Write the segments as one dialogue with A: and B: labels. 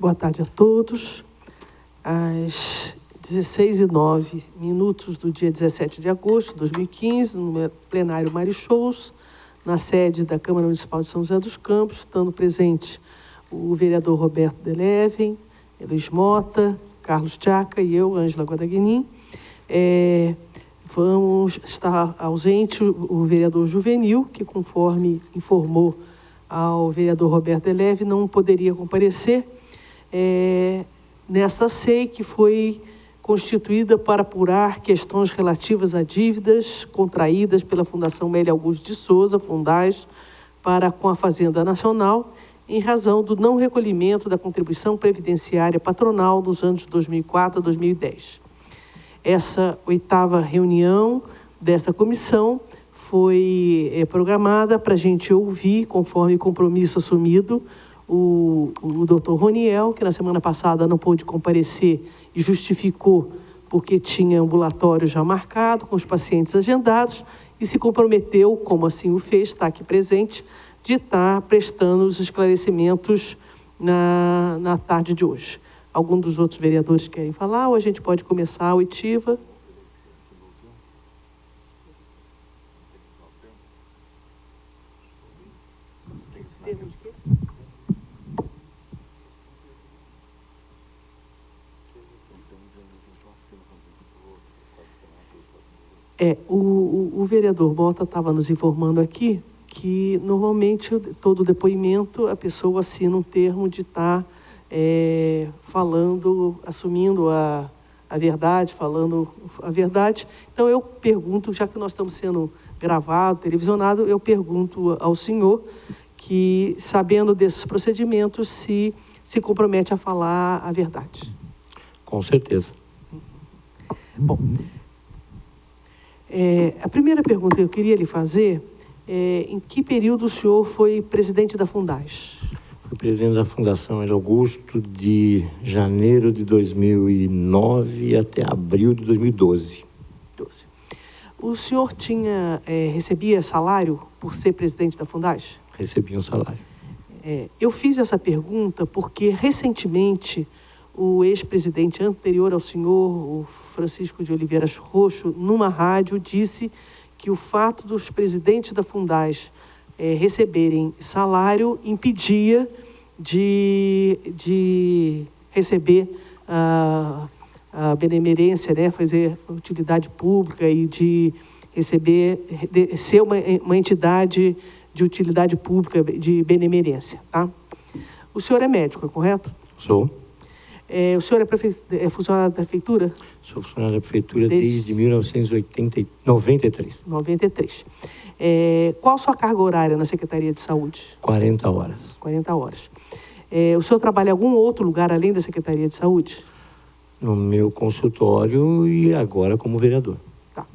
A: Boa tarde a todos. Às 16h09 do dia 17 de agosto de 2015, no plenário Mário Shows, na sede da Câmara Municipal de São José dos Campos, estando presente o vereador Roberto Deleven, Luiz Mota, Carlos Tchaca e eu, Ângela Guadaguinin. Vamos estar ausente o vereador Juvenil, que, conforme informou ao vereador Roberto Deleven, não poderia comparecer nesta SEI, que foi constituída para apurar questões relativas a dívidas contraídas pela Fundação Mélia Augusto de Souza, Fundais, para com a Fazenda Nacional, em razão do não recolhimento da contribuição previdenciária patronal nos anos de 2004 a 2010. Essa 8ª reunião dessa comissão foi programada para a gente ouvir, conforme compromisso assumido, o doutor Roniel, que na semana passada não pôde comparecer e justificou porque tinha ambulatório já marcado, com os pacientes agendados, e se comprometeu, como assim o fez, está aqui presente, de estar prestando os esclarecimentos na tarde de hoje. Algum dos outros vereadores querem falar, ou a gente pode começar a oitiva? O vereador Mota estava nos informando aqui que, normalmente, todo depoimento, a pessoa assina um termo de estar falando, assumindo a verdade, falando a verdade. Então, eu pergunto, já que nós estamos sendo gravados, televisionados, eu pergunto ao senhor que, sabendo desses procedimentos, se compromete a falar a verdade.
B: Com certeza.
A: Bom, a primeira pergunta que eu queria lhe fazer é: em que período o senhor foi presidente da Fundais?
B: Fui presidente da Fundação Mélia Augusto de janeiro de 2009 até abril de 2012.
A: O senhor recebia salário por ser presidente da Fundais?
B: Recebi um salário.
A: Eu fiz essa pergunta porque, recentemente, o ex-presidente anterior ao senhor, o Francisco de Oliveira Roxo, numa rádio, disse que o fato dos presidentes da Fundais receberem salário impedia de receber a benemerência, né, fazer utilidade pública e de receber, ser uma entidade de utilidade pública, de benemerência, tá? O senhor é médico, é correto?
B: Sou.
A: O senhor é funcionário da prefeitura?
B: Sou funcionário da prefeitura desde 1993.
A: 93. Qual a sua carga horária na Secretaria de Saúde?
B: 40 horas.
A: 40 horas. O senhor trabalha em algum outro lugar além da Secretaria de Saúde?
B: No meu consultório e agora como vereador.
A: Tá.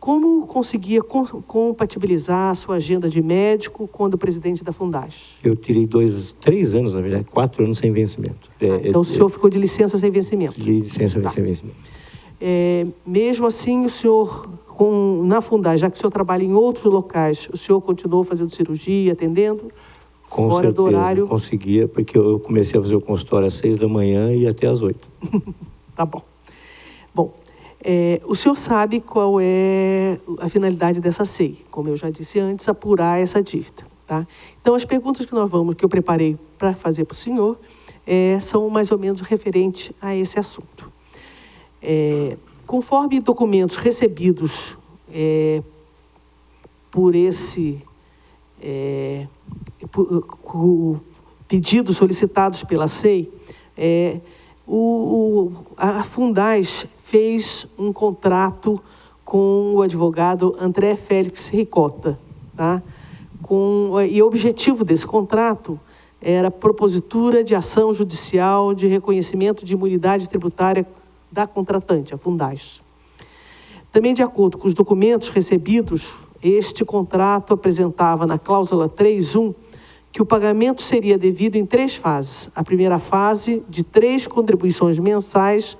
A: Como conseguia compatibilizar a sua agenda de médico quando presidente da Fundais?
B: Eu tirei 3 anos, na verdade, 4 anos sem vencimento.
A: Então o senhor ficou de licença sem vencimento?
B: De licença sem vencimento.
A: Mesmo assim, o senhor, na Fundais, já que o senhor trabalha em outros locais, o senhor continuou fazendo cirurgia, atendendo?
B: Com fora certeza, do horário? Conseguia, porque eu comecei a fazer o consultório às 6 da manhã e até às 8.
A: Tá bom. Bom, o senhor sabe qual é a finalidade dessa SEI, como eu já disse antes, apurar essa dívida, tá? Então, as perguntas que eu preparei para fazer para o senhor, são mais ou menos referentes a esse assunto. Conforme documentos recebidos por pedidos solicitados pela SEI, a Fundais fez um contrato com o advogado André Félix Ricota, tá? E o objetivo desse contrato era a propositura de ação judicial de reconhecimento de imunidade tributária da contratante, a Fundais. Também, de acordo com os documentos recebidos, este contrato apresentava na cláusula 3.1 que o pagamento seria devido em 3 fases. A primeira fase, de 3 contribuições mensais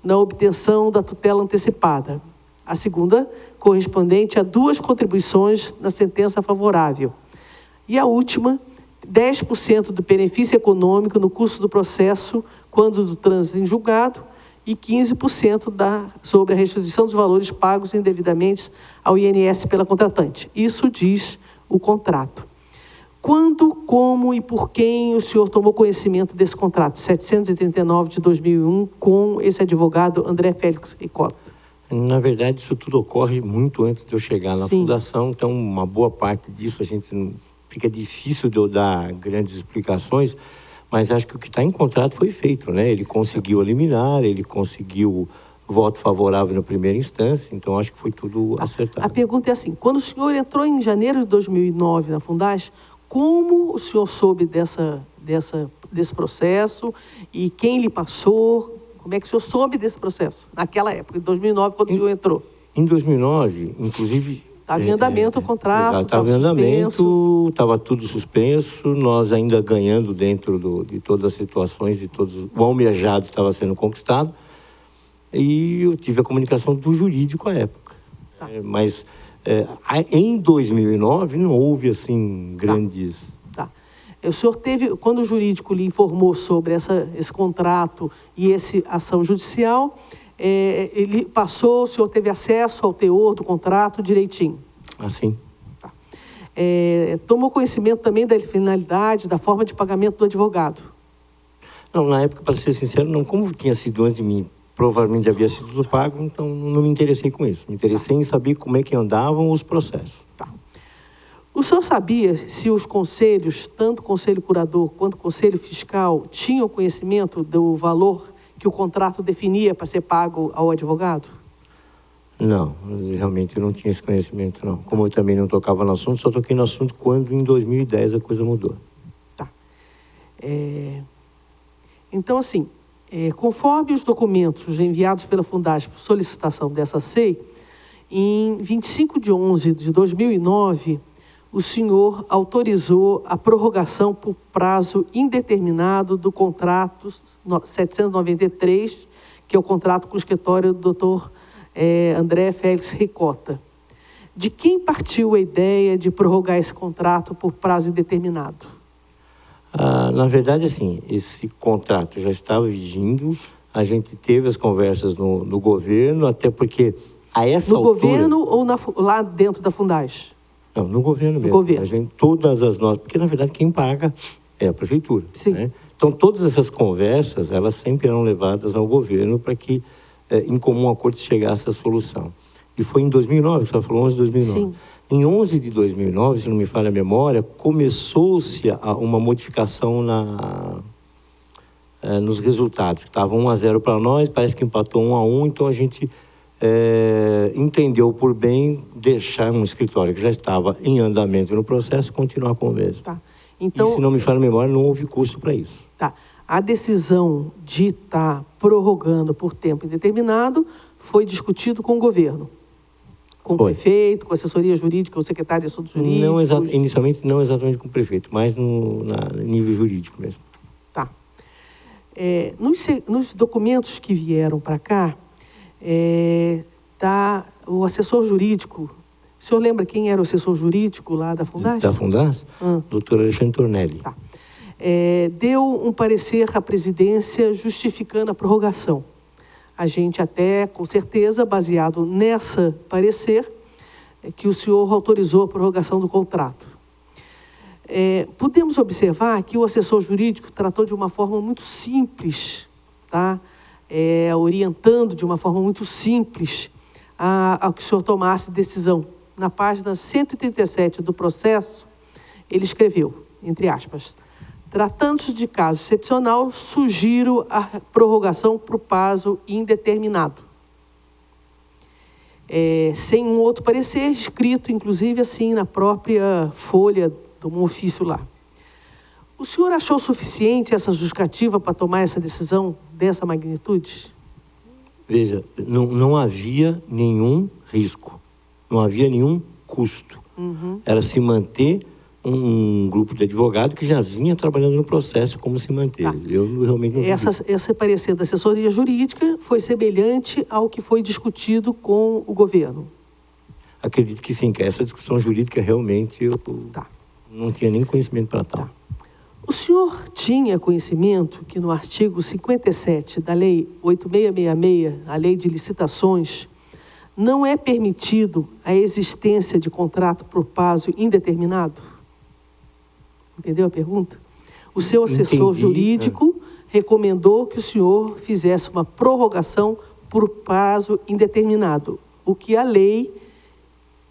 A: na obtenção da tutela antecipada. A segunda, correspondente a 2 contribuições na sentença favorável. E a última, 10% do benefício econômico no custo do processo quando do trânsito em julgado e 15% sobre a restituição dos valores pagos indevidamente ao INSS pela contratante. Isso diz o contrato. Quando, como e por quem o senhor tomou conhecimento desse contrato, 739 de 2001, com esse advogado André Félix Ricota?
B: Na verdade, isso tudo ocorre muito antes de eu chegar na fundação, então uma boa parte disso fica difícil de eu dar grandes explicações, mas acho que o que está em contrato foi feito, né? Ele conseguiu eliminar, ele conseguiu voto favorável na primeira instância, então acho que foi tudo acertado.
A: A pergunta é assim, quando o senhor entrou em janeiro de 2009 na Fundaz, como o senhor soube desse processo e quem lhe passou? Como é que o senhor soube desse processo naquela época, em 2009, quando o senhor entrou?
B: Em 2009, inclusive...
A: Estava em andamento o contrato,
B: estava em andamento, estava tudo suspenso, nós ainda ganhando dentro de todas as situações, o almejado estava sendo conquistado, e eu tive a comunicação do jurídico à época.
A: Tá.
B: Mas em 2009 não houve, assim, grandes...
A: Tá. O senhor teve, quando o jurídico lhe informou sobre esse contrato e essa ação judicial, ele passou, o senhor teve acesso ao teor do contrato direitinho?
B: Assim.
A: Tá. Tomou conhecimento também da finalidade, da forma de pagamento do advogado?
B: Não, na época, para ser sincero, não, como tinha sido antes de mim, provavelmente havia sido tudo pago, então não me interessei com isso. Me interessei em saber como é que andavam os processos.
A: Tá. O senhor sabia se os conselhos, tanto o conselho curador quanto o conselho fiscal, tinham conhecimento do valor que o contrato definia para ser pago ao advogado?
B: Não, realmente eu não tinha esse conhecimento, não. Como eu também não tocava no assunto, só toquei no assunto quando em 2010 a coisa mudou.
A: Tá. Então, assim, conforme os documentos enviados pela Fundaz por solicitação dessa SEI, em 25 de 11 de 2009, o senhor autorizou a prorrogação por prazo indeterminado do contrato 793, que é o contrato com o escritório do doutor André Félix Ricota. De quem partiu a ideia de prorrogar esse contrato por prazo indeterminado?
B: Na verdade, assim, esse contrato já estava vigindo, a gente teve as conversas no governo, até porque a essa altura... No
A: governo ou lá dentro da Fundaz?
B: Não, no governo mesmo.
A: No governo.
B: A gente, todas as notas, porque na verdade quem paga é a prefeitura.
A: Sim.
B: Né? Então todas essas conversas, elas sempre eram levadas ao governo para que em comum acordo se chegasse à solução. E foi em 2009, você falou 11 de 2009.
A: Sim.
B: Em 11 de 2009, se não me falha a memória, começou-se uma modificação nos resultados. Estava 1-0 para nós, parece que empatou 1-1, então a gente entendeu por bem deixar um escritório que já estava em andamento no processo continuar com o mesmo.
A: Tá. Então,
B: e, se não me falha a memória, não houve custo para isso.
A: Tá. A decisão de estar prorrogando por tempo indeterminado foi discutido com o governo? Com o prefeito, com a assessoria jurídica, com o secretário de Assuntos Jurídicos?
B: Inicialmente, não exatamente com o prefeito, mas no nível jurídico mesmo.
A: Tá. Nos documentos que vieram para cá, tá o assessor jurídico. O senhor lembra quem era o assessor jurídico lá da Fundaz?
B: Da Fundaz? Doutor Alexandre Tornelli.
A: Tá. Deu um parecer à presidência justificando a prorrogação. A gente até, com certeza, baseado nessa parecer, que o senhor autorizou a prorrogação do contrato. Podemos observar que o assessor jurídico tratou de uma forma muito simples, tá? Orientando de uma forma muito simples ao que o senhor tomasse decisão. Na página 137 do processo, ele escreveu, entre aspas, tratando-se de caso excepcional, sugiro a prorrogação para o prazo indeterminado. Sem um outro parecer, escrito, inclusive, assim, na própria folha do ofício lá. O senhor achou suficiente essa justificativa para tomar essa decisão dessa magnitude?
B: Veja, não havia nenhum risco, não havia nenhum custo. Era se manter um grupo de advogados que já vinha trabalhando no processo como se manteve. Tá. Eu realmente não
A: esse parecer da assessoria jurídica foi semelhante ao que foi discutido com o governo?
B: Acredito que sim, que essa discussão jurídica realmente eu não tinha nem conhecimento para tal.
A: Tá. O senhor tinha conhecimento que no artigo 57 da Lei 8666, a Lei de Licitações, não é permitido a existência de contrato por prazo indeterminado? Entendeu a pergunta? O seu assessor jurídico recomendou que o senhor fizesse uma prorrogação por prazo indeterminado, o que a Lei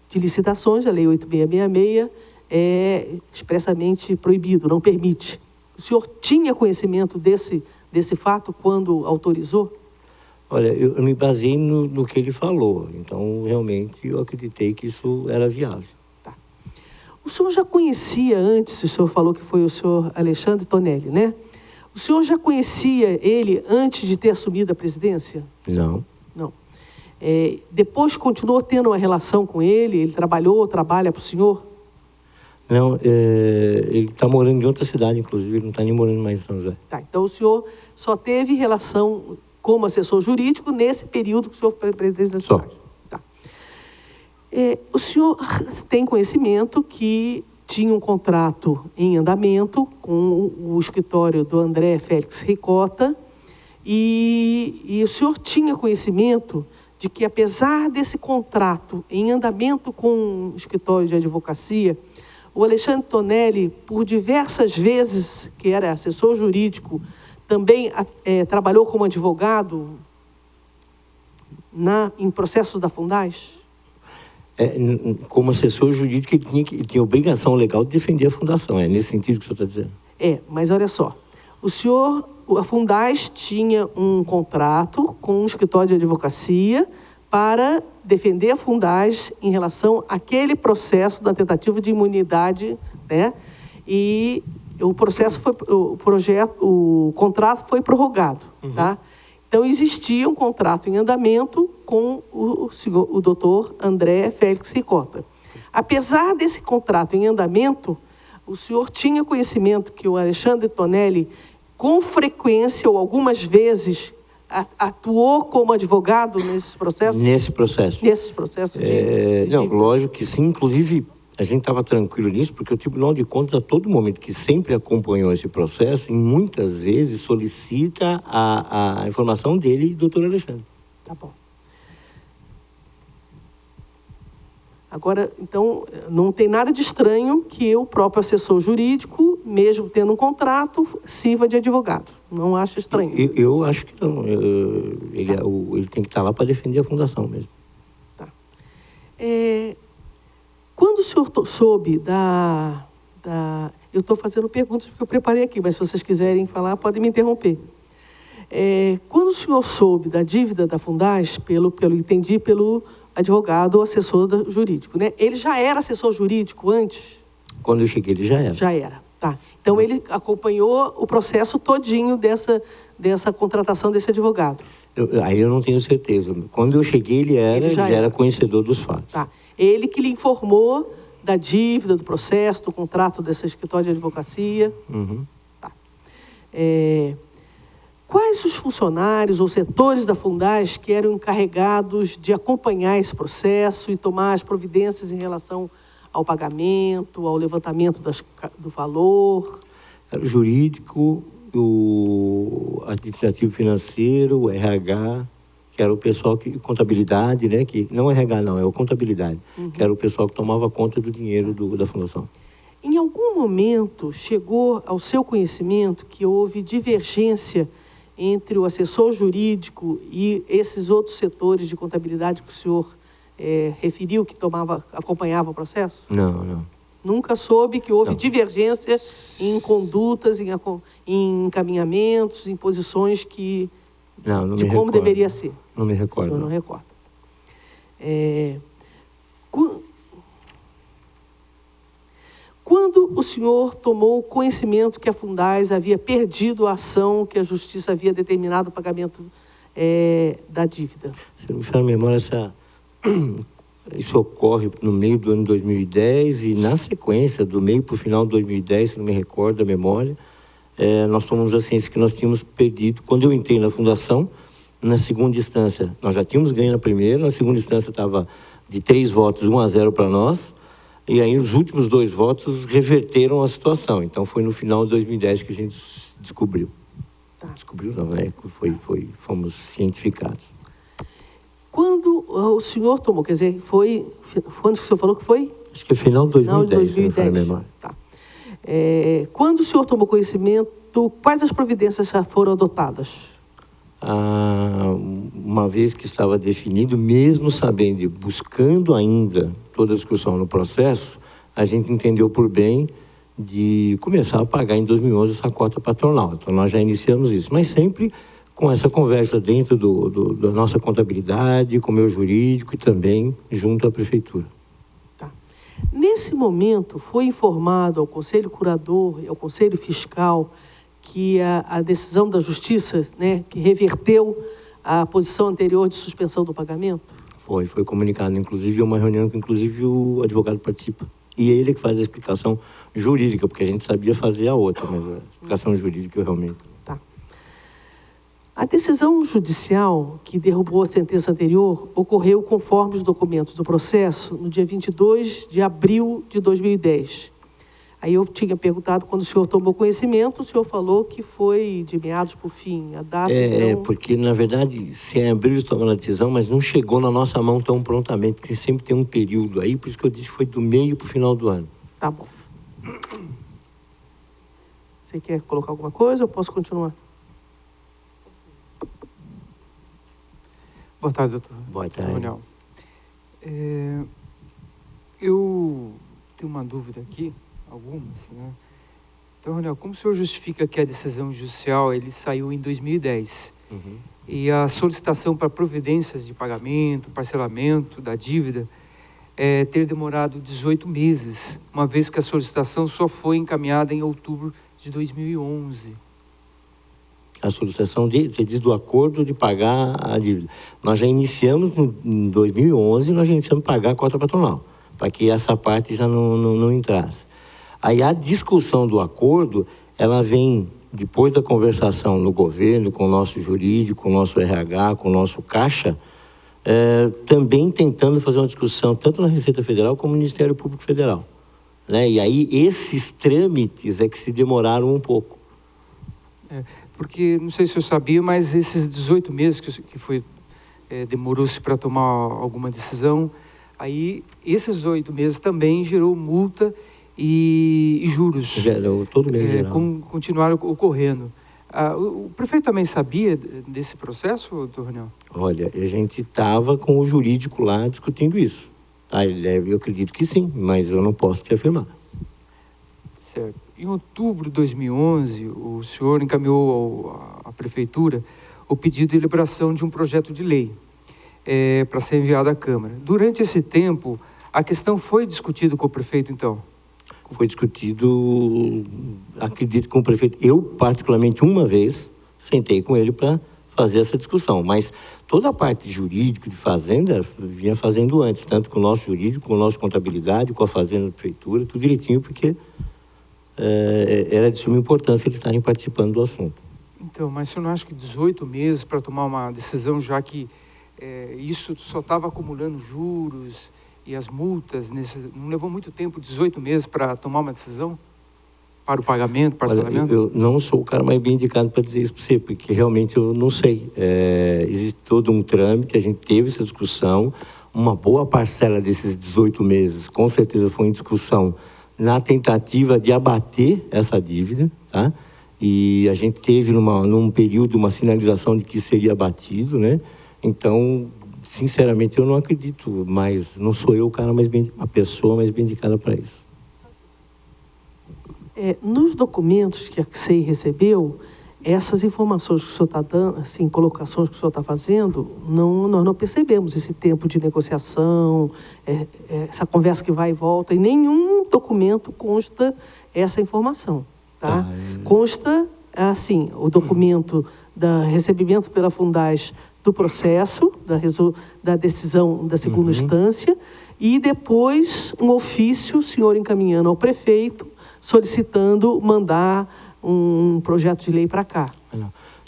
A: de Licitações, a Lei 8666, é expressamente proibido, não permite. O senhor tinha conhecimento desse fato quando autorizou?
B: Olha, eu me baseei no que ele falou, então realmente eu acreditei que isso era viável.
A: Tá. O senhor já conhecia antes, o senhor falou que foi o senhor Alexandre Tonelli, né? O senhor já conhecia ele antes de ter assumido a presidência?
B: Não.
A: Não. Depois continuou tendo uma relação com ele trabalha para o senhor?
B: Não, ele está morando em outra cidade, inclusive, ele não está nem morando mais em São José.
A: Tá, então o senhor só teve relação como assessor jurídico nesse período que o senhor foi presidente da cidade? Tá. O senhor tem conhecimento que tinha um contrato em andamento com o escritório do André Félix Ricota e o senhor tinha conhecimento de que, apesar desse contrato em andamento com o escritório de advocacia, o Alexandre Tonelli, por diversas vezes, que era assessor jurídico, também trabalhou como advogado em processos da Fundaz?
B: Como assessor jurídico, ele tinha obrigação legal de defender a fundação. É nesse sentido que o senhor está dizendo?
A: Mas olha só. A Fundaz tinha um contrato com um escritório de advocacia para defender a Fundaz em relação àquele processo da tentativa de imunidade, né? E o contrato foi prorrogado, tá? Então, existia um contrato em andamento com o doutor André Félix Ricota. Apesar desse contrato em andamento, o senhor tinha conhecimento que o Alexandre Tonelli, com frequência ou algumas vezes, atuou como advogado nesses processos?
B: Nesses
A: processos
B: Não, lógico que sim. Inclusive, a gente estava tranquilo nisso, porque o Tribunal de Contas, a todo momento, que sempre acompanhou esse processo, e muitas vezes solicita a informação dele, doutor Alexandre.
A: Tá bom. Agora, então, não tem nada de estranho que o próprio assessor jurídico, mesmo tendo um contrato, sirva de advogado. Não acho estranho?
B: Eu acho que não. Ele tem que estar lá para defender a fundação mesmo.
A: Tá. Quando o senhor soube eu estou fazendo perguntas porque eu preparei aqui, mas se vocês quiserem falar, podem me interromper. Quando o senhor soube da dívida da Fundaz, pelo entendi, pelo advogado ou assessor jurídico, né? Ele já era assessor jurídico antes?
B: Quando eu cheguei, ele já era.
A: Já era, tá. Então, ele acompanhou o processo todinho dessa contratação desse advogado?
B: Aí eu não tenho certeza. Quando eu cheguei, ele já era conhecedor dos fatos.
A: Tá. Ele que lhe informou da dívida, do processo, do contrato desse escritório de advocacia? Tá. Quais os funcionários ou setores da Fundaz que eram encarregados de acompanhar esse processo e tomar as providências em relação ao pagamento, ao levantamento do valor?
B: Era o jurídico, o administrativo financeiro, o RH, que era o pessoal contabilidade, né? Que não RH não, é o contabilidade, que era o pessoal que tomava conta do dinheiro da fundação.
A: Em algum momento chegou ao seu conhecimento que houve divergência entre o assessor jurídico e esses outros setores de contabilidade que o senhor referiu, que acompanhava o processo?
B: Não.
A: Nunca soube que houve divergência em condutas, em encaminhamentos, em posições de como deveria ser?
B: Não me recordo.
A: O senhor não recorda. Quando o senhor tomou conhecimento que a Fundaz havia perdido a ação que a Justiça havia determinado o pagamento da dívida?
B: Se não me falha a memória, isso ocorre no meio do ano 2010 e na sequência, do meio para o final de 2010, se não me recordo a memória, nós tomamos a ciência que nós tínhamos perdido. Quando eu entrei na fundação, na segunda instância, nós já tínhamos ganho na primeira, na segunda instância estava de 3 votos, 1-0 para nós. E aí os últimos 2 votos reverteram a situação. Então foi no final de 2010 que a gente descobriu.
A: Tá.
B: Descobriu não, né? Fomos cientificados.
A: Quando o senhor tomou, quer dizer, quando o senhor falou que foi?
B: Acho que é final de 2010,
A: Final de 2010.
B: se não me memória.
A: Tá. Quando o senhor tomou conhecimento, quais as providências já foram adotadas?
B: Uma vez que estava definido, mesmo sabendo e buscando ainda toda a discussão no processo, a gente entendeu por bem de começar a pagar em 2011 essa cota patronal. Então, nós já iniciamos isso, mas sempre com essa conversa dentro da nossa contabilidade, com o meu jurídico e também junto à prefeitura.
A: Tá. Nesse momento, foi informado ao Conselho Curador e ao Conselho Fiscal que a decisão da Justiça, né, que reverteu a posição anterior de suspensão do pagamento?
B: Foi comunicado, inclusive, uma reunião que, inclusive, o advogado participa. E ele que faz a explicação jurídica, porque a gente sabia fazer a outra, mas a explicação jurídica realmente...
A: Tá. A decisão judicial que derrubou a sentença anterior ocorreu conforme os documentos do processo no dia 22 de abril de 2010. Aí eu tinha perguntado, quando o senhor tomou conhecimento, o senhor falou que foi de meados para o fim, a data... então...
B: porque, na verdade, se em abril tomou a decisão, mas não chegou na nossa mão tão prontamente, porque sempre tem um período aí, por isso que eu disse que foi do meio para o final do ano.
A: Tá bom. Você quer colocar alguma coisa ou posso continuar?
C: Boa tarde, doutor.
B: Boa tarde.
C: Roniel. Eu tenho uma dúvida aqui, algumas, né? Então, Roniel, como o senhor justifica que a decisão judicial ele saiu em 2010 e a solicitação para providências de pagamento, parcelamento da dívida ter demorado 18 meses, uma vez que a solicitação só foi encaminhada em outubro de 2011?
B: A solicitação, você diz, do acordo de pagar a dívida. Nós já iniciamos, em 2011, nós já iniciamos a pagar a cota patronal, para que essa parte já não entrasse. Aí a discussão do acordo, ela vem depois da conversação no governo, com o nosso jurídico, com o nosso RH, com o nosso Caixa, também tentando fazer uma discussão, tanto na Receita Federal como no Ministério Público Federal. Né? E aí esses trâmites é que se demoraram um pouco.
C: Porque, não sei se eu sabia, mas esses 18 meses que demorou-se para tomar alguma decisão, aí esses 18 meses também gerou multa e juros.
B: Gerou, todo mês gerou.
C: Continuaram ocorrendo. O prefeito também sabia desse processo, doutor Roniel?
B: Olha, a gente estava com o jurídico lá discutindo isso. Eu acredito que sim, mas eu não posso te afirmar.
C: Certo. Em outubro de 2011, o senhor encaminhou à prefeitura o pedido de liberação de um projeto de lei para ser enviado à Câmara. Durante esse tempo, a questão foi discutida com o prefeito, então?
B: Foi discutido, acredito, com o prefeito. Eu, particularmente, uma vez, sentei com ele para fazer essa discussão, mas toda a parte jurídica de fazenda vinha fazendo antes, tanto com o nosso jurídico, com a nossa contabilidade, com a fazenda da prefeitura, tudo direitinho, porque era de suma importância eles estarem participando do assunto.
C: Então, mas o senhor não acha que 18 meses para tomar uma decisão, já que isso só estava acumulando juros e as multas, não levou muito tempo, 18 meses, para tomar uma decisão para o pagamento, parcelamento?
B: Olha, eu não sou o cara mais bem indicado para dizer isso para você, porque realmente eu não sei. Existe todo um trâmite, a gente teve essa discussão, uma boa parcela desses 18 meses, com certeza foi em discussão na tentativa de abater essa dívida, tá? E a gente teve num período uma sinalização de que seria abatido, né? Então, sinceramente, eu não acredito, mas não sou eu o cara a pessoa mais bem indicada para isso.
A: Nos documentos que a CEI recebeu, essas informações que o senhor está dando, assim, colocações que o senhor está fazendo, nós não percebemos esse tempo de negociação, essa conversa que vai e volta, em nenhum documento consta essa informação, tá? Consta, assim, o documento da recebimento pela Fundaz do processo, da decisão da segunda instância, e depois um ofício, o senhor encaminhando ao prefeito, solicitando mandar um projeto de lei para cá.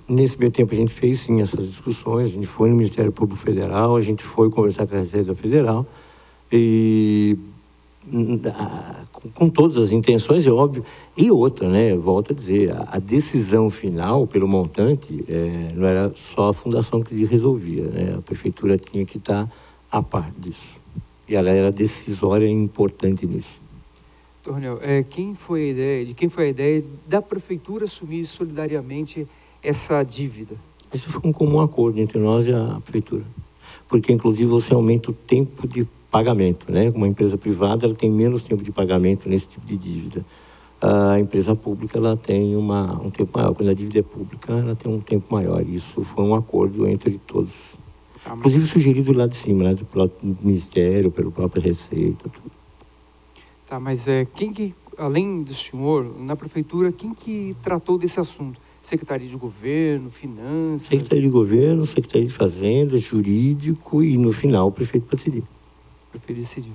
B: Nesse meio tempo a gente fez sim essas discussões, a gente foi no Ministério Público Federal, a gente foi conversar com a Receita Federal e com todas as intenções, é óbvio. E outra, né, volto a dizer, a decisão final pelo montante não era só a fundação que resolvia, né? A prefeitura tinha que estar a par disso. E ela era decisória e importante nisso.
C: Tornel, de quem foi a ideia da prefeitura assumir solidariamente essa dívida?
B: Isso foi um comum acordo entre nós e a prefeitura. Porque, inclusive, você aumenta o tempo de pagamento, né? Uma empresa privada, ela tem menos tempo de pagamento nesse tipo de dívida. A empresa pública, ela tem um tempo maior. Quando a dívida é pública, ela tem um tempo maior. Isso foi um acordo entre todos. Inclusive sugerido lá de cima, né? Pelo Ministério, pela própria Receita, tudo.
C: Tá, mas quem que, além do senhor, na prefeitura, quem que tratou desse assunto? Secretaria de Governo, Finanças?
B: Secretaria de Governo, Secretaria de Fazenda, Jurídico e, no final, o prefeito para decidir.
C: O prefeito decidiu.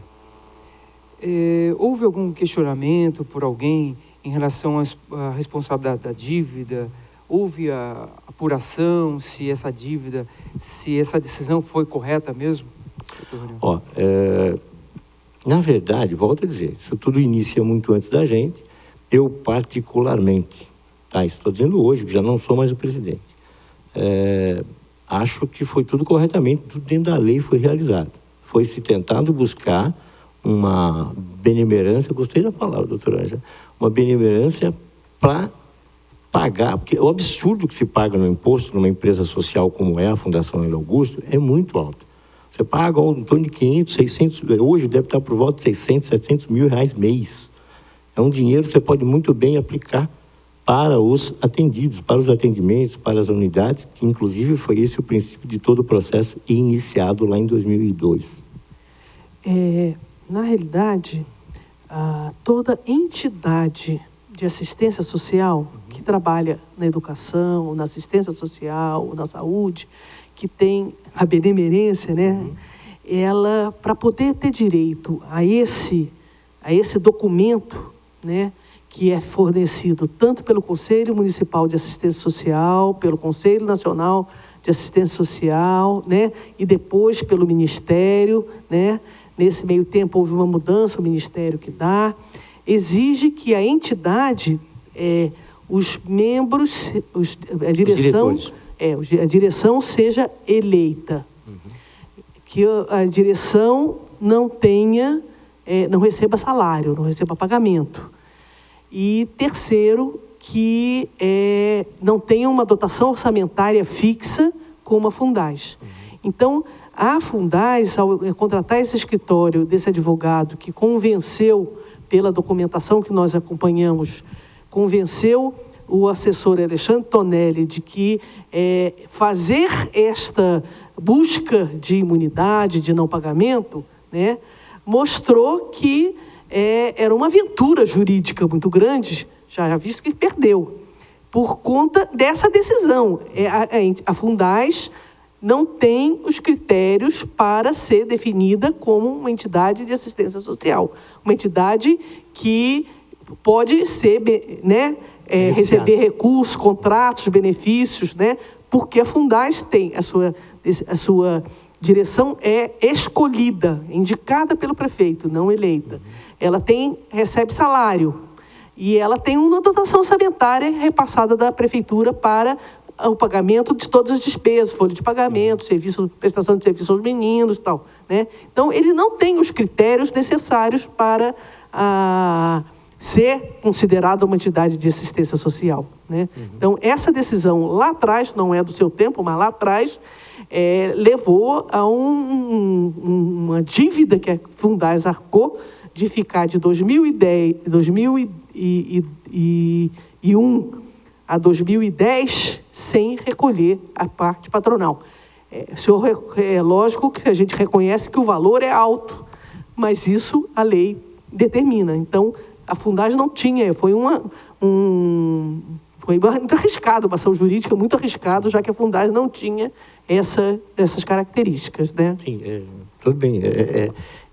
C: Houve algum questionamento por alguém em relação à responsabilidade da dívida? Houve a apuração se essa dívida, se essa decisão foi correta mesmo?
B: Na verdade, volto a dizer, isso tudo inicia muito antes da gente. Eu, particularmente, estou dizendo hoje, que já não sou mais o presidente, acho que foi tudo corretamente, tudo dentro da lei foi realizado. Foi se tentado buscar uma benemerência, gostei da palavra, doutora Ângela, uma benemerência para pagar, porque o absurdo que se paga no imposto numa empresa social como é a Fundação Hélio Augusto é muito alto. Você paga em torno de 500, 600, hoje deve estar por volta de 600, 700 mil reais mês. É um dinheiro que você pode muito bem aplicar para os atendidos, para os atendimentos, para as unidades, que inclusive foi esse o princípio de todo o processo iniciado lá em 2002.
A: Na realidade, toda entidade de assistência social que trabalha na educação, na assistência social, na saúde, que tem a benemerência, né? Ela, para poder ter direito a esse documento, né, que é fornecido tanto pelo Conselho Municipal de Assistência Social, pelo Conselho Nacional de Assistência Social, né, e depois pelo Ministério, né? Nesse meio tempo houve uma mudança, o Ministério que dá, exige que a entidade, os membros, a direção seja eleita. Que a direção não receba salário, não receba pagamento. E terceiro, que não tenha uma dotação orçamentária fixa como a Fundaz. Então, a Fundaz, ao contratar esse escritório desse advogado que convenceu, pela documentação que nós acompanhamos, convenceu o assessor Alexandre Tonelli de que fazer esta busca de imunidade, de não pagamento, né, mostrou que era uma aventura jurídica muito grande, já visto que perdeu, por conta dessa decisão. A Fundaz não tem os critérios para ser definida como uma entidade de assistência social, uma entidade que pode ser, né, receber recursos, contratos, benefícios, né, porque a Fundaz tem a sua direção escolhida, indicada pelo prefeito, não eleita. Ela recebe salário e ela tem uma dotação orçamentária repassada da prefeitura para o pagamento de todas as despesas, folha de pagamento, prestação de serviço aos meninos e tal, né? Então, ele não tem os critérios necessários para ser considerada uma entidade de assistência social, né? Então, essa decisão lá atrás, não é do seu tempo, mas lá atrás, levou a uma dívida que a Fundaz arcou de ficar de 2001 a 2010 sem recolher a parte patronal. Lógico que a gente reconhece que o valor é alto, mas isso a lei determina. Então, a Fundaz não tinha, foi muito arriscado, uma ação jurídica muito arriscado, já que a Fundaz não tinha essas características, né?
B: Sim, tudo bem.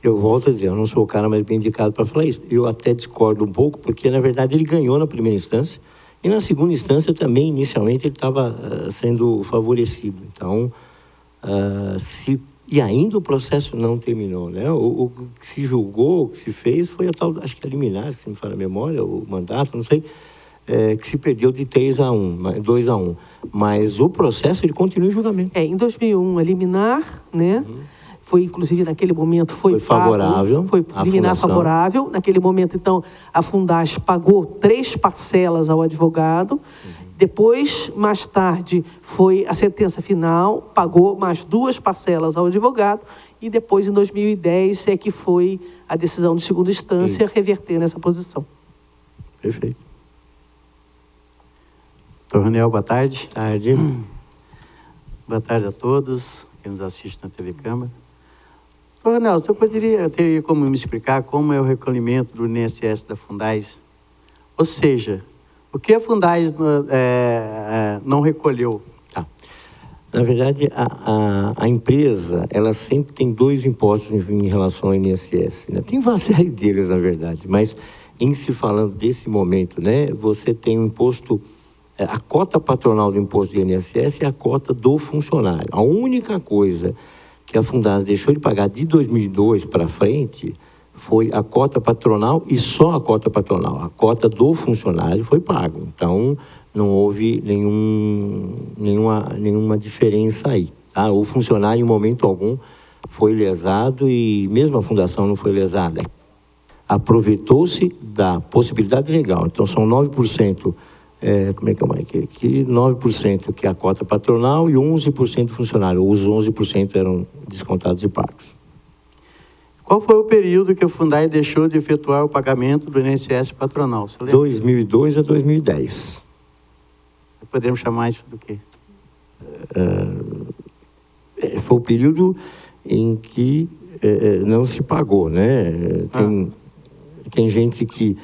B: Eu volto a dizer, eu não sou o cara mais bem indicado para falar isso. Eu até discordo um pouco, porque, na verdade, ele ganhou na primeira instância, e na segunda instância também, inicialmente, ele estava sendo favorecido. Então, se E ainda o processo não terminou, né? O que se julgou, o que se fez foi a tal, acho que a liminar, se me fala a memória, o mandato, não sei, que se perdeu de 3-1, 2-1. Mas o processo, ele continua em julgamento.
A: Em 2001, a liminar, né? Foi, inclusive, naquele momento, foi
B: favorável.
A: Foi liminar favorável. Naquele momento, então, a Fundas pagou 3 parcelas ao advogado. Depois, mais tarde, foi a sentença final, pagou mais 2 parcelas ao advogado. E depois, em 2010, é que foi a decisão de segunda instância reverter nessa posição.
B: Perfeito.
D: Doutor Raniel, boa tarde.
B: Tarde.
D: Boa tarde a todos que nos assistem na TV Câmara. Doutor Raniel, o senhor teria como me explicar como é o recolhimento do INSS da Fundas? Ou seja, o que a Fundas não recolheu?
B: Tá. Na verdade, a empresa, ela sempre tem 2 impostos em relação ao INSS, né? Tem uma série deles, na verdade, mas em se falando desse momento, né, você tem o imposto, a cota patronal do imposto do INSS e a cota do funcionário. A única coisa que a Fundas deixou de pagar de 2002 para frente foi a cota patronal e só a cota patronal. A cota do funcionário foi pago. Então, não houve nenhuma diferença aí. Tá? O funcionário, em momento algum, foi lesado e mesmo a fundação não foi lesada. Aproveitou-se da possibilidade legal. Então, são 9%, como é que é mais aqui? 9% que é a cota patronal e 11% do funcionário. Os 11% eram descontados e pagos.
D: Qual foi o período que a Fundas deixou de efetuar o pagamento do INSS patronal?
B: 2002 a 2010.
D: Podemos chamar isso do quê?
B: Foi o período em que não se pagou, né? Tem gente que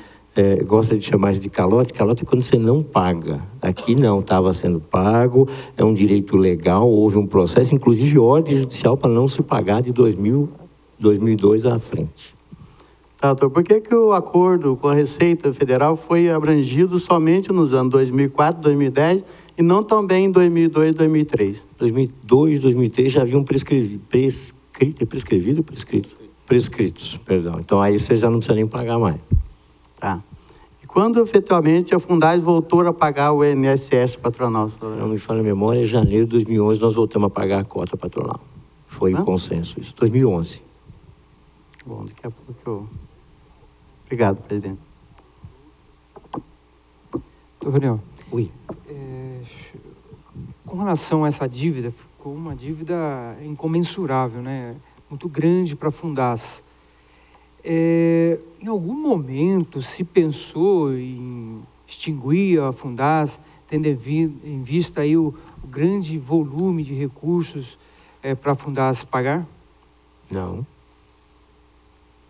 B: gosta de chamar isso de calote. Calote é quando você não paga. Aqui não estava sendo pago, é um direito legal, houve um processo, inclusive ordem judicial para não se pagar de 2002 à frente.
D: Tá, doutor, por que o acordo com a Receita Federal foi abrangido somente nos anos 2004, 2010 e não também em 2002 e 2003?
B: 2002, 2003 já haviam prescritos, perdão. Então aí você já não precisa nem pagar mais.
D: Tá. E quando efetivamente a Fundas voltou a pagar o INSS patronal?
B: Se não me falha a memória, em janeiro de 2011 nós voltamos a pagar a cota patronal. Foi o consenso isso, 2011.
D: Bom, daqui a pouco eu... Obrigado, presidente.
C: Doutor Raniel.
B: Oi.
C: Com relação a essa dívida, ficou uma dívida incomensurável, né? Muito grande para a Fundas. Em algum momento se pensou em extinguir a Fundas, tendo em vista aí o grande volume de recursos para a Fundas pagar?
B: Não.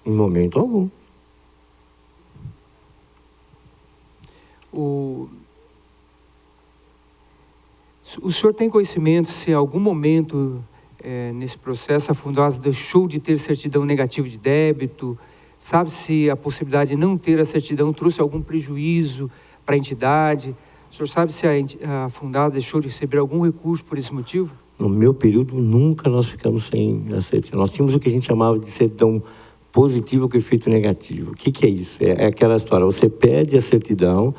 B: Em momento algum.
C: O senhor tem conhecimento se em algum momento nesse processo a Fundas deixou de ter certidão negativa de débito? Sabe se a possibilidade de não ter a certidão trouxe algum prejuízo para a entidade? O senhor sabe se a Fundas deixou de receber algum recurso por esse motivo?
B: No meu período, nunca nós ficamos sem a certidão. Nós tínhamos o que a gente chamava de certidão positiva com efeito negativo. O que é isso? É aquela história, você pede a certidão,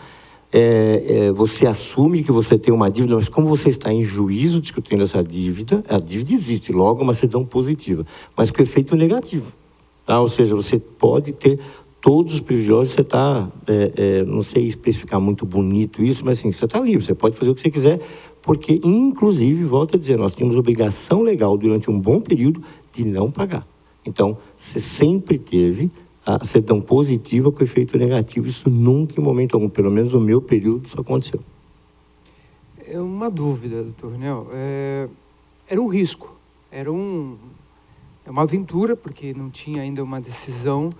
B: você assume que você tem uma dívida, mas como você está em juízo discutindo essa dívida, a dívida existe, logo uma certidão positiva, mas com efeito negativo. Tá? Ou seja, você pode ter todos os privilégios, você está, não sei especificar muito bonito isso, mas assim, você está livre, você pode fazer o que você quiser, porque, inclusive, volto a dizer, nós tínhamos obrigação legal durante um bom período de não pagar. Então, você sempre teve a certidão positiva com efeito negativo. Isso nunca, em momento algum, pelo menos no meu período, isso aconteceu.
C: É uma dúvida, doutor Raniel. Era um risco, era uma aventura, porque não tinha ainda uma decisão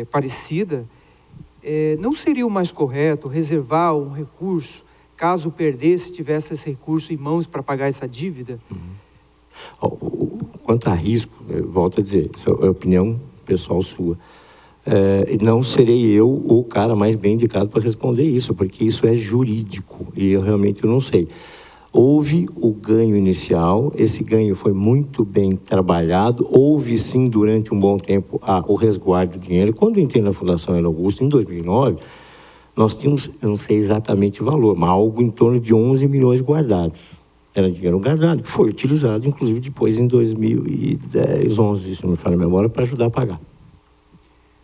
C: parecida. Não seria o mais correto reservar um recurso, caso perdesse, tivesse esse recurso em mãos para pagar essa dívida?
B: Quanto a risco, eu volto a dizer, isso é opinião pessoal sua. Não serei eu o cara mais bem indicado para responder isso, porque isso é jurídico e eu realmente não sei. Houve o ganho inicial, esse ganho foi muito bem trabalhado, houve sim durante um bom tempo o resguardo do dinheiro. Quando eu entrei na Fundação Hélio Augusto, em 2009, nós tínhamos, eu não sei exatamente o valor, mas algo em torno de 11 milhões guardados. Era dinheiro guardado, que foi utilizado, inclusive, depois em 2010, 11, se não me falha a memória, para ajudar a pagar.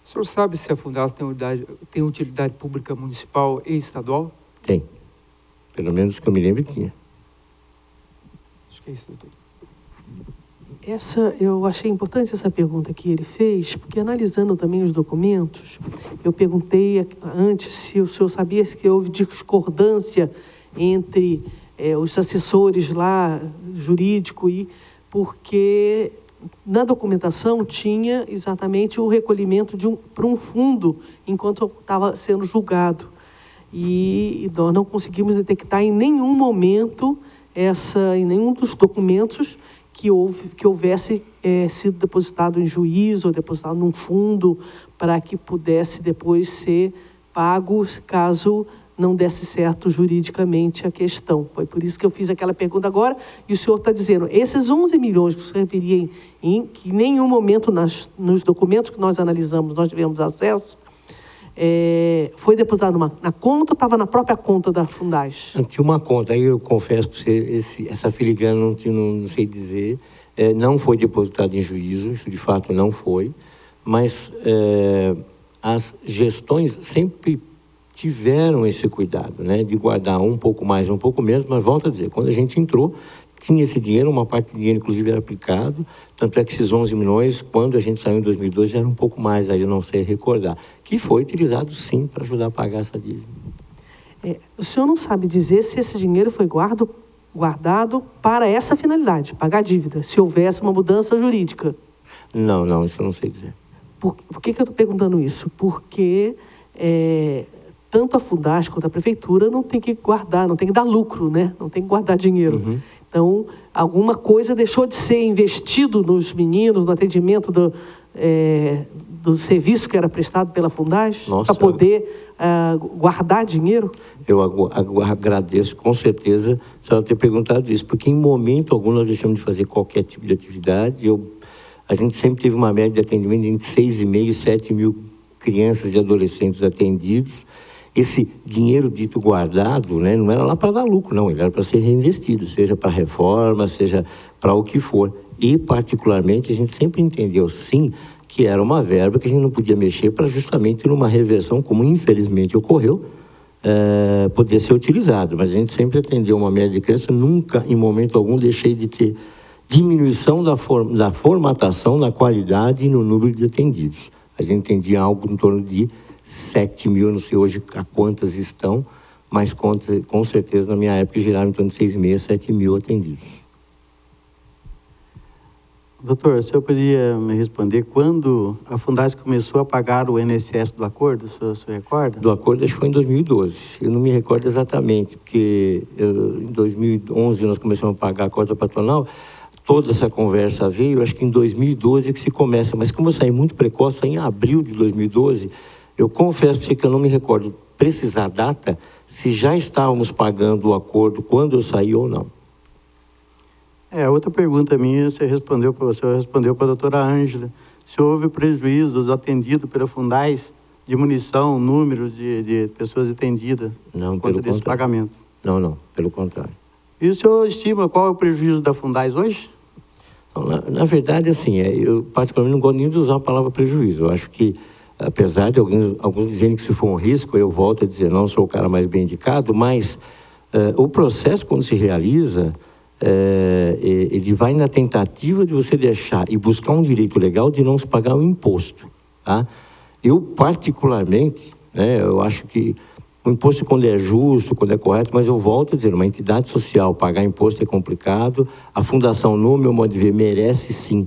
C: O senhor sabe se a Fundação tem utilidade pública municipal e estadual?
B: Tem. Pelo menos que eu me lembro, tinha.
C: Acho que é isso, doutor.
A: Eu achei importante essa pergunta que ele fez, porque analisando também os documentos, eu perguntei antes se o senhor sabia que houve discordância entre os assessores lá, jurídico, porque na documentação tinha exatamente o recolhimento para um fundo enquanto estava sendo julgado. E nós não conseguimos detectar em nenhum momento, em nenhum dos documentos, que houvesse sido depositado em juízo ou depositado num fundo para que pudesse depois ser pago caso não desse certo juridicamente a questão. Foi por isso que eu fiz aquela pergunta agora, e o senhor está dizendo, esses 11 milhões que o senhor referia que em nenhum momento nos documentos que nós analisamos, nós tivemos acesso, foi depositado na conta ou estava na própria conta da Fundaz?
B: Tinha uma conta, aí eu confesso para você, essa filigrana não sei dizer, não foi depositado em juízo, isso de fato não foi, mas as gestões sempre tiveram esse cuidado, né, de guardar um pouco mais, um pouco menos, mas volto a dizer, quando a gente entrou, tinha esse dinheiro, uma parte do dinheiro inclusive era aplicado, tanto é que esses 11 milhões, quando a gente saiu em 2012, era um pouco mais, aí eu não sei recordar, que foi utilizado sim para ajudar a pagar essa dívida.
A: O senhor não sabe dizer se esse dinheiro foi guardado para essa finalidade, pagar a dívida, se houvesse uma mudança jurídica?
B: Não, isso eu não sei dizer.
A: Por que eu estou perguntando isso? Porque tanto a Fundaz quanto a Prefeitura não tem que guardar, não tem que dar lucro, né? Não tem que guardar dinheiro.
B: Uhum.
A: Então, alguma coisa deixou de ser investido nos meninos, no atendimento do serviço que era prestado pela Fundaz, para poder guardar dinheiro?
B: Eu agradeço, com certeza, a senhora ter perguntado isso, porque em momento algum nós deixamos de fazer qualquer tipo de atividade. A gente sempre teve uma média de atendimento entre 6.500 e 7 mil crianças e adolescentes atendidos. Esse dinheiro dito guardado, né, não era lá para dar lucro, não, ele era para ser reinvestido, seja para reforma, seja para o que for. E, particularmente, a gente sempre entendeu, sim, que era uma verba que a gente não podia mexer para justamente numa reversão, como infelizmente ocorreu, poder ser utilizado. Mas a gente sempre atendeu uma média de criança, nunca, em momento algum, deixei de ter diminuição da formatação, na qualidade e no número de atendidos. A gente entendia algo em torno de 7 mil, não sei hoje a quantas estão, mas com certeza na minha época giraram em torno de 6.500, 7 mil atendidos.
D: Doutor, o senhor poderia me responder quando a Fundaz começou a pagar o INSS do acordo, o senhor se recorda?
B: Do acordo acho que foi em 2012, eu não me recordo exatamente, porque em 2011 nós começamos a pagar a cota patronal, toda essa conversa veio, acho que em 2012 que se começa, mas como eu saí muito precoce, em abril de 2012, eu confesso para você que eu não me recordo precisar a data, se já estávamos pagando o acordo quando eu saí ou não.
D: Outra pergunta minha, o senhor respondeu para a doutora Ângela, se houve prejuízos atendidos pela Fundaz, diminuição, número de pessoas atendidas,
B: não,
D: por conta desse pagamento?
B: Não, pelo contrário.
D: E o senhor estima qual é o prejuízo da Fundaz hoje?
B: Na verdade, assim, eu particularmente não gosto nem de usar a palavra prejuízo. Eu acho que, apesar de alguns dizerem que se for um risco, eu volto a dizer, não sou o cara mais bem indicado, mas o processo, quando se realiza, ele vai na tentativa de você deixar e buscar um direito legal de não se pagar o imposto. Tá? Eu, particularmente, eu acho que o imposto, quando é justo, quando é correto, mas eu volto a dizer, uma entidade social, pagar imposto é complicado, a Fundação, no meu modo de ver, merece sim,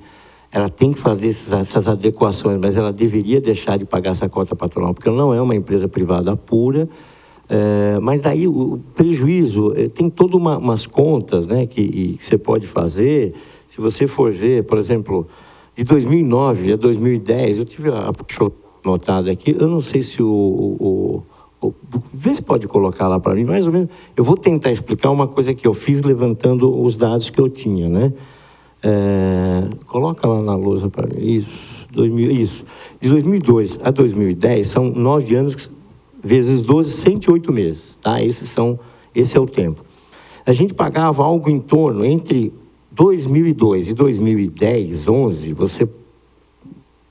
B: ela tem que fazer essas adequações, mas ela deveria deixar de pagar essa cota patronal, porque ela não é uma empresa privada pura, mas daí o prejuízo, tem todas umas contas, né, que você pode fazer, se você for ver, por exemplo, de 2009 a 2010, eu tive a notada aqui, eu não sei se o Vê se pode colocar lá para mim, mais ou menos. Eu vou tentar explicar uma coisa que eu fiz levantando os dados que eu tinha, né? Coloca lá na lousa para mim. Isso. De 2002 a 2010 são 9 anos vezes 12, 108 meses, tá? Esse é o tempo. A gente pagava algo em torno, entre 2002 e 2010, 11, você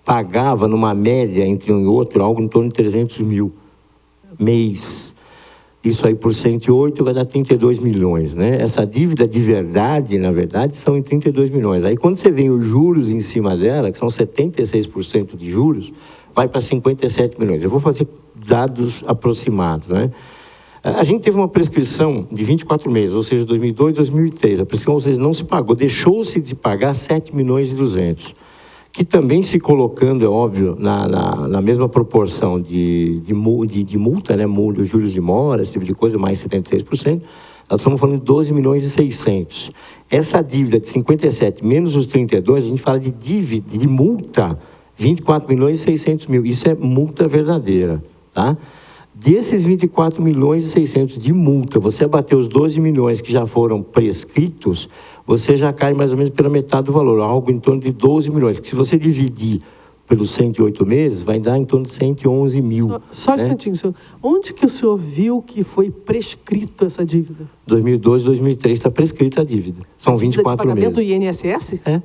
B: pagava numa média entre um e outro algo em torno de 300 mil mês. Isso aí por 108 vai dar 32 milhões, né? Essa dívida de verdade, na verdade, são em 32 milhões. Aí quando você vem os juros em cima dela, que são 76% de juros, vai para 57 milhões. Eu vou fazer dados aproximados, né? A gente teve uma prescrição de 24 meses, ou seja, 2002 e 2003. A prescrição, ou seja, não se pagou. Deixou-se de pagar 7 milhões e 200. Que também se colocando, é óbvio, na mesma proporção de multa, né? Multa, juros de mora, esse tipo de coisa, mais 76%, nós estamos falando de 12 milhões e 600. Essa dívida de 57 menos os 32, a gente fala de dívida, de multa, 24 milhões e 600 mil. Isso é multa verdadeira, tá? Desses 24 milhões e 600 de multa, você abateu os 12 milhões que já foram prescritos, você já cai mais ou menos pela metade do valor, algo em torno de 12 milhões, que se você dividir pelos 108 meses, vai dar em torno de 111 mil.
A: Só um
B: né?
A: instantinho, senhor. Onde que o senhor viu que foi prescrito essa dívida?
B: 2012, 2003 está prescrita a dívida. São 24 meses.
A: Pagamento do INSS?
B: É.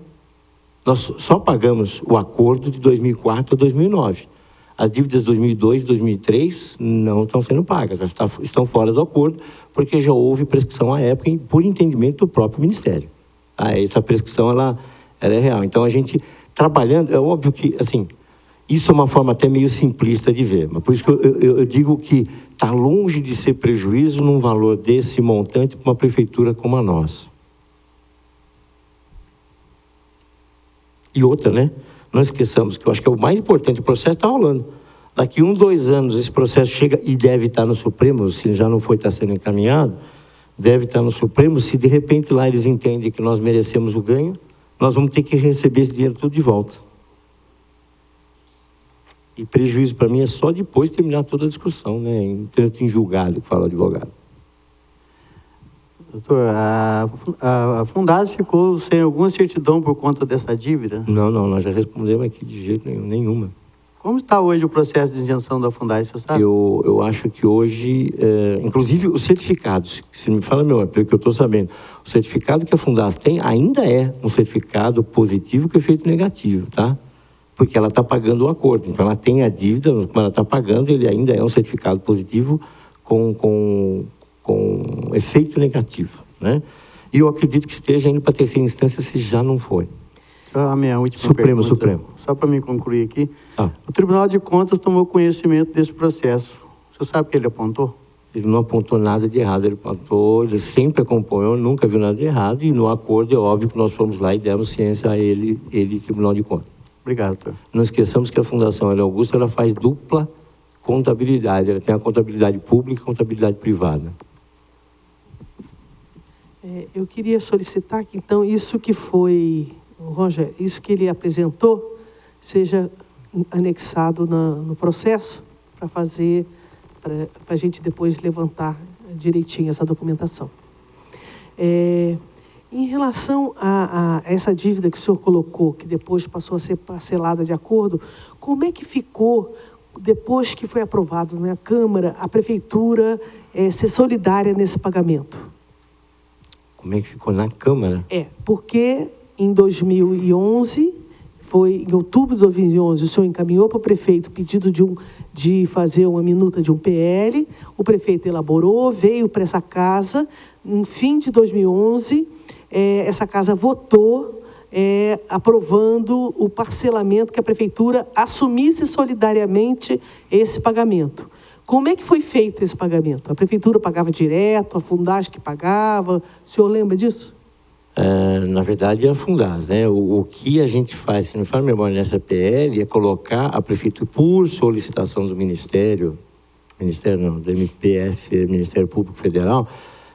B: Nós só pagamos o acordo de 2004 a 2009. As dívidas de 2002 e 2003 não estão sendo pagas, elas estão fora do acordo, porque já houve prescrição à época, por entendimento do próprio Ministério. Essa prescrição, ela é real. Então, a gente trabalhando, é óbvio que, assim, isso é uma forma até meio simplista de ver, mas por isso que eu digo que está longe de ser prejuízo num valor desse montante para uma prefeitura como a nossa. E outra, né? Não esqueçamos que eu acho que é o mais importante, o processo está rolando. Daqui 1, 2 anos, esse processo chega e deve estar no Supremo, se já não foi, está sendo encaminhado, deve estar no Supremo. Se de repente lá eles entendem que nós merecemos o ganho, nós vamos ter que receber esse dinheiro tudo de volta. E prejuízo para mim é só depois de terminar toda a discussão, né? Em trânsito em julgado, que fala o advogado.
D: Doutor, a Fundasa ficou sem alguma certidão por conta dessa dívida?
B: Não, nós já respondemos aqui de jeito nenhum, nenhuma.
D: Como está hoje o processo de isenção da Fundasa, você sabe?
B: Eu acho que hoje, inclusive os certificados, se me fala, pelo que eu estou sabendo, o certificado que a Fundasa tem ainda é um certificado positivo com efeito negativo, tá? Porque ela está pagando o acordo, então ela tem a dívida, como ela está pagando, ele ainda é um certificado positivo com efeito negativo, né? E eu acredito que esteja indo para a terceira instância, se já não foi.
D: Só a minha última
B: Supremo,
D: pergunta,
B: Supremo.
D: Só para me concluir aqui. O Tribunal de Contas tomou conhecimento desse processo. Você sabe o que ele apontou?
B: Ele não apontou nada de errado, ele sempre acompanhou, nunca viu nada de errado, e no acordo é óbvio que nós fomos lá e demos ciência a ele Tribunal de Contas.
D: Obrigado, doutor.
B: Não esqueçamos que a Fundação Hélio Augusto, ela faz dupla contabilidade, ela tem a contabilidade pública e a contabilidade privada.
A: Eu queria solicitar que, então, isso que foi, Rogério, isso que ele apresentou, seja anexado no processo, para a gente depois levantar direitinho essa documentação. Em relação a essa dívida que o senhor colocou, que depois passou a ser parcelada de acordo, como é que ficou, depois que foi aprovado na Câmara, a Prefeitura ser solidária nesse pagamento?
B: Como é que ficou na Câmara?
A: Porque em 2011, em outubro de 2011, o senhor encaminhou para o prefeito o pedido de fazer uma minuta de um PL, o prefeito elaborou, veio para essa casa, no fim de 2011, essa casa votou, aprovando o parcelamento, que a prefeitura assumisse solidariamente esse pagamento. Como é que foi feito esse pagamento? A prefeitura pagava direto, a Fundasa que pagava? O senhor lembra disso?
B: Na verdade, é a Fundasa, né? O que a gente faz, se não me fala a memória, nessa PL, é colocar a prefeitura, por solicitação do Ministério não, do MPF, Ministério Público Federal,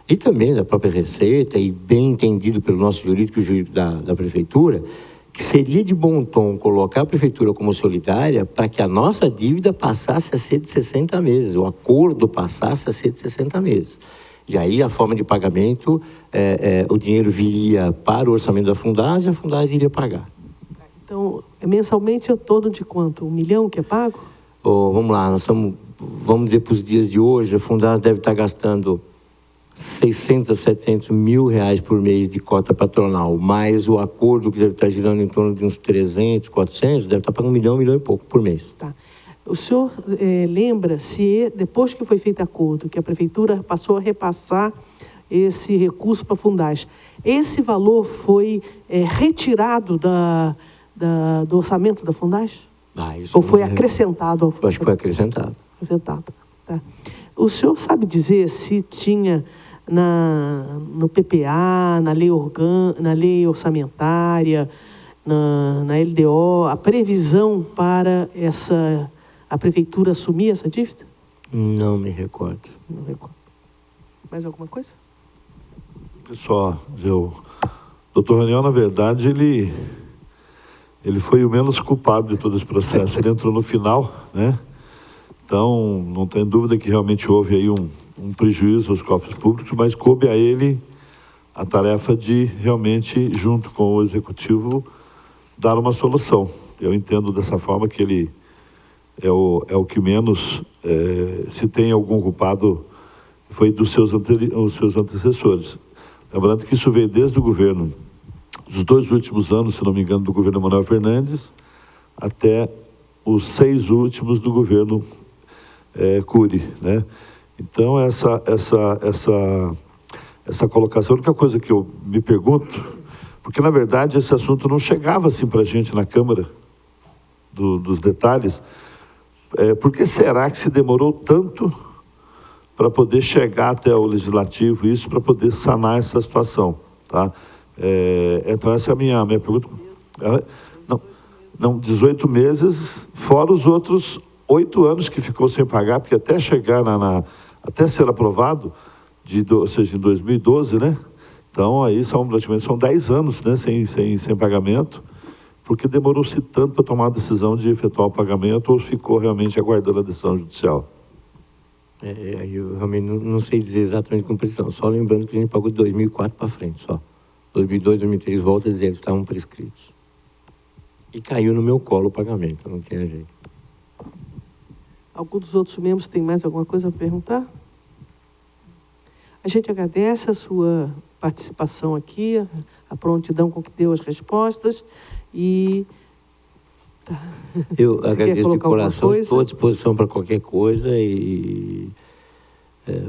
B: e também da própria Receita, e bem entendido pelo nosso jurídico, o jurídico da prefeitura, que seria de bom tom colocar a prefeitura como solidária para que a nossa dívida passasse a ser de 60 meses, o acordo passasse a ser de 60 meses. E aí a forma de pagamento, o dinheiro viria para o orçamento da Fundaz e a Fundaz iria pagar.
A: Então, mensalmente é todo de quanto? 1 milhão que é pago?
B: Vamos lá, vamos dizer para os dias de hoje, a Fundaz deve estar gastando 600 a 700 mil reais por mês de cota patronal, mais o acordo que deve estar girando em torno de uns 300, 400, deve estar pagando 1 milhão e pouco por mês.
A: Tá. O senhor lembra se, depois que foi feito acordo, que a prefeitura passou a repassar esse recurso para a Fundaz, esse valor foi retirado do orçamento da Fundaz? Ou foi acrescentado ao...
B: Eu acho que foi acrescentado.
A: Acrescentado, tá. O senhor sabe dizer se tinha no PPA, na lei orçamentária, na LDO, a previsão para a prefeitura assumir essa dívida?
B: Não me recordo.
A: Não recordo. Mais alguma coisa?
E: Só, o doutor Raniel, na verdade, ele foi o menos culpado de todo esse processo. Ele entrou no final, né? Então, não tem dúvida que realmente houve aí um prejuízo aos cofres públicos, mas coube a ele a tarefa de realmente, junto com o Executivo, dar uma solução. Eu entendo dessa forma que ele é o que menos, se tem algum culpado, foi dos seus antecessores. Lembrando que isso veio desde o governo, dos 2 últimos anos, se não me engano, do governo Manuel Fernandes, até os 6 últimos do governo Cury, né? Então, essa colocação, a única coisa que eu me pergunto, porque, na verdade, esse assunto não chegava assim para a gente na Câmara, dos detalhes, por que será que se demorou tanto para poder chegar até o Legislativo, isso para poder sanar essa situação, tá? Então, essa é a minha pergunta. Não, 18 meses, fora os outros 8 anos que ficou sem pagar, porque até chegar até ser aprovado, ou seja, em 2012, né? Então, aí praticamente são 10 anos, né, sem pagamento, porque demorou-se tanto para tomar a decisão de efetuar o pagamento ou ficou realmente aguardando a decisão judicial?
B: Eu realmente não sei dizer exatamente com precisão, só lembrando que a gente pagou de 2004 para frente, só. 2002, 2003, volta a dizer, eles estavam prescritos. E caiu no meu colo o pagamento, não tinha jeito.
A: Algum dos outros membros tem mais alguma coisa a perguntar? A gente agradece a sua participação aqui, a prontidão com que deu as respostas e... Tá.
B: Eu agradeço de coração, estou à disposição para qualquer coisa e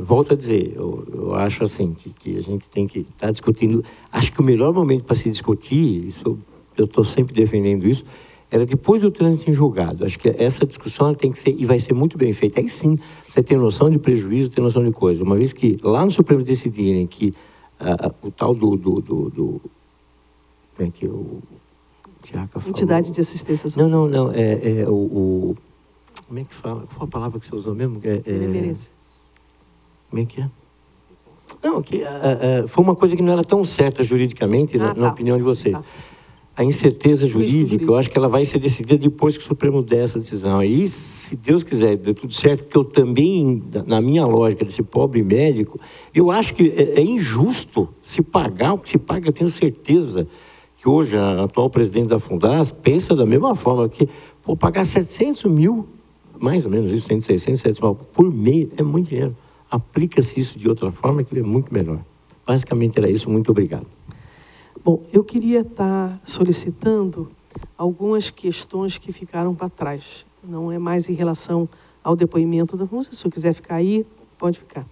B: volto a dizer, eu acho assim, que a gente tem que estar discutindo, acho que o melhor momento para se discutir, isso, eu estou sempre defendendo isso, era depois do trânsito em julgado. Acho que essa discussão tem que ser, e vai ser muito bem feita. Aí sim, você tem noção de prejuízo, tem noção de coisa. Uma vez que lá no Supremo decidirem que o tal do como é que o Tiaca falou?
A: Entidade de assistência social.
B: Não, como é que fala? Qual a palavra que você usou mesmo?
A: Benemerência.
B: Como é que é? Não, foi uma coisa que não era tão certa juridicamente, na opinião de vocês. Tá. A incerteza jurídica, eu acho que ela vai ser decidida depois que o Supremo der essa decisão. Aí, se Deus quiser, dê tudo certo, porque eu também, na minha lógica desse pobre médico, eu acho que é injusto se pagar o que se paga. Eu tenho certeza que hoje a atual presidente da Fundaz pensa da mesma forma, que pagar 700 mil, mais ou menos isso, 600, 700 mil por mês, é muito dinheiro. Aplica-se isso de outra forma, que é muito melhor. Basicamente era isso, muito obrigado.
A: Bom, eu queria estar solicitando algumas questões que ficaram para trás. Não é mais em relação ao depoimento da Fundaz. Se eu quiser ficar aí, pode ficar.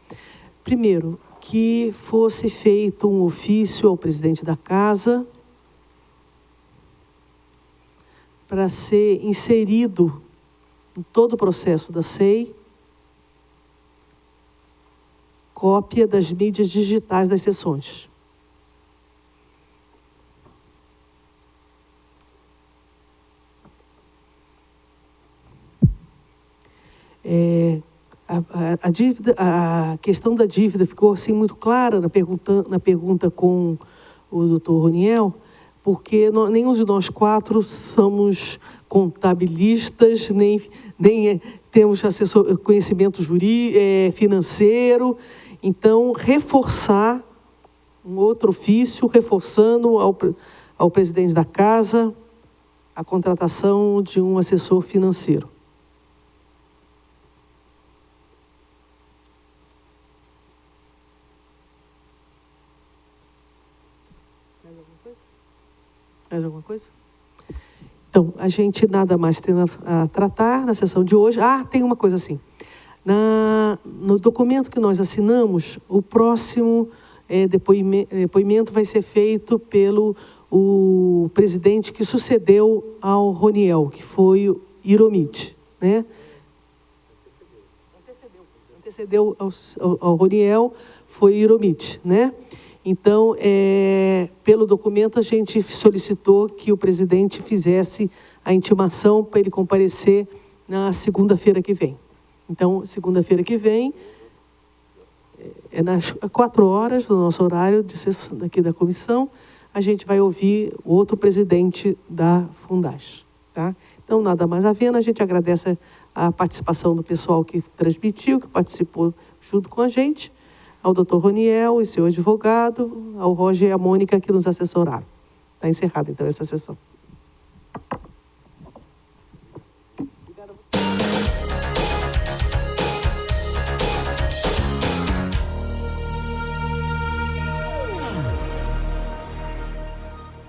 A: Primeiro, que fosse feito um ofício ao presidente da casa para ser inserido em todo o processo da SEI cópia das mídias digitais das sessões. A questão da dívida ficou assim muito clara na pergunta com o doutor Roniel, porque nenhum de nós quatro somos contabilistas, nem temos conhecimento financeiro. Então, reforçar um outro ofício, reforçando ao presidente da casa a contratação de um assessor financeiro. Mais alguma coisa? Então, a gente nada mais tem a tratar na sessão de hoje. Tem uma coisa assim. No documento que nós assinamos, o próximo depoimento vai ser feito pelo o presidente que sucedeu ao Roniel, que foi o Iromide, né? Antecedeu ao Roniel, foi Iromide, né? Então, pelo documento, a gente solicitou que o presidente fizesse a intimação para ele comparecer na segunda-feira que vem. Então, segunda-feira que vem, nas 4 horas do nosso horário daqui da comissão, a gente vai ouvir o outro presidente da Fundaz. Tá? Então, nada mais havendo, a gente agradece a participação do pessoal que transmitiu, que participou junto com a gente, ao doutor Roniel e seu advogado, ao Roger e à Mônica que nos assessoraram. Está encerrada, então, essa sessão.